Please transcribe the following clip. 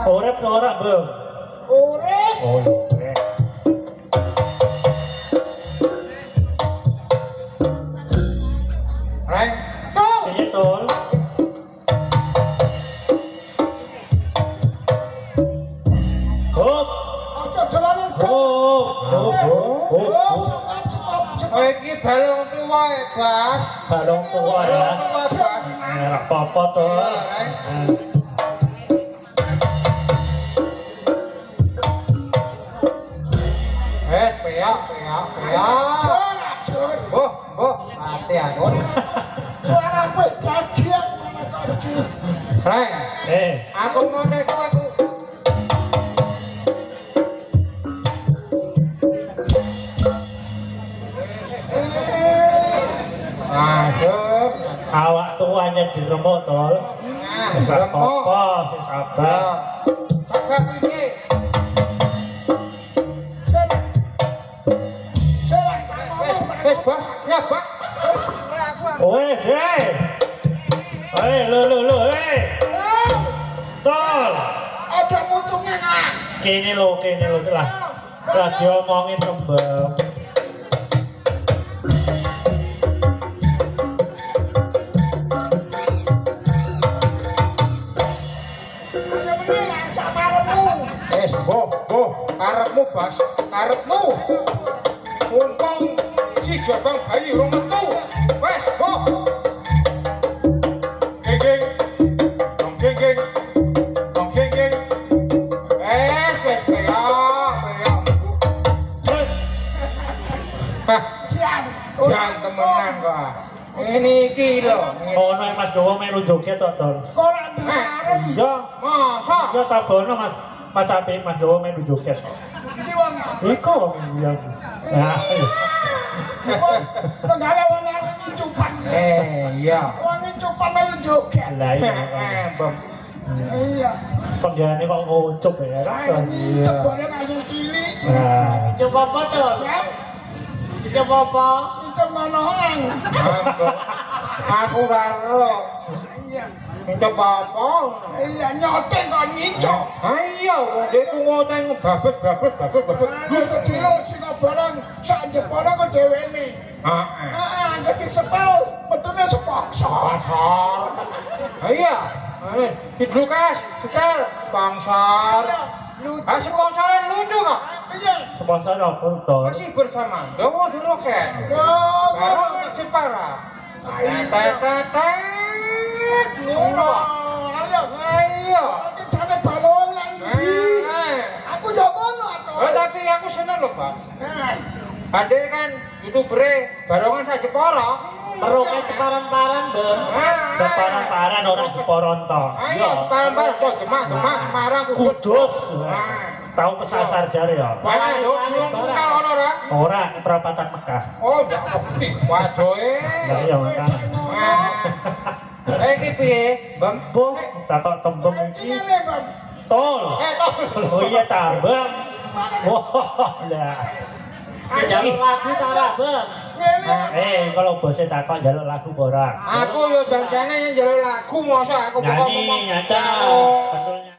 Urip ora, Bang? Urip. Oh, urip. Reng, Tol. Piye, Tol? Hop. Aja dolanan Hop. Hop. Hop. Hop. kowe iki balung tuwa Bas. Balong tua ya. Balung tuwa Bas. Apa-apa, Tol. Peok. Oh, mati aku. Suara kowe gagian mana kok Jur. Reng, Eh, aku mau nek aku. Masuk. awak tuanya diremuk, Tol. Nah, Sak remuk. apa, sing sabar. Sabar iki. Bas, ya Bas. Wes, lu, Tol. Ada muntungnya nah. Kene lho lah. Lagi omongin kembang. Ada menang samarmu. Boh, karepmu Bas, karepmu. Mumpung si jabang bayi urung metu. Wes, boh. Geng. Dong geng. Wes, peok. Siap. Jangan temenan kok. Ini iki lho. Ono Mas Dawa melu joget tok, Tol. Koran diarep. Iya, Masa? iya tabono Mas Apik Mas Dawa melu joget. Iki wong. Iku wong iya. Nah, Tenggale wong iki cupan. Iya. Wong iki cupan melu joget. lah iya. Bem. Iya. Penggane kok ngucup ya. Lah iki Iya. jebone kasih cilik. Nah, Coba apa tuh? Ya. Coba apa? Itu ngonoan. Aku karo. Iya. Coba apa? Iya nyotek kok ngicok. Ayo, wong deku ngoteng babet. Kecil sing barang sak jepara kok dhewene. Heeh. Jadi setel, betulnya sepaksa. Bangsar. Iya. Hidrokas, setel bangsar. Ah, sponsoran lucu kok. Iya. sponsor apa, Tol? Masih bersama Dawa di Roket. Yo, Barang Jepara. Tetetet. Ngono. ayo. Ayo. Nanti jane balon lagi. Aku yo ngono Oh, tapi aku seneng loh, Bang. Eh, Ade kan YouTuber barongan sak Jepara. Perutnya ceparan-paran, Bang. Separan-paran orang Jeporon to. Ayo, separan-paran kok Demak, Semarang, Kudus. Nah. Tahu kesasar jare ya. Mana dong, belum kenal ono ora? Ora perapatan Mekah. Oh, ndak ngerti. Wadoe. Lah iya kan. Iki piye, Bang? Boh, takok tembung iki iki. ngene, Bang. Tol. Toh. Oh iya tambang. Wah, lah. Jalur lagu tara, Bang. Ngene. Kalau bosnya takok njaluk lagu ora. Aku yo janjane njaluk lagu masa aku kok ngomong. Nyanyi, nyanyi. Karo Betul.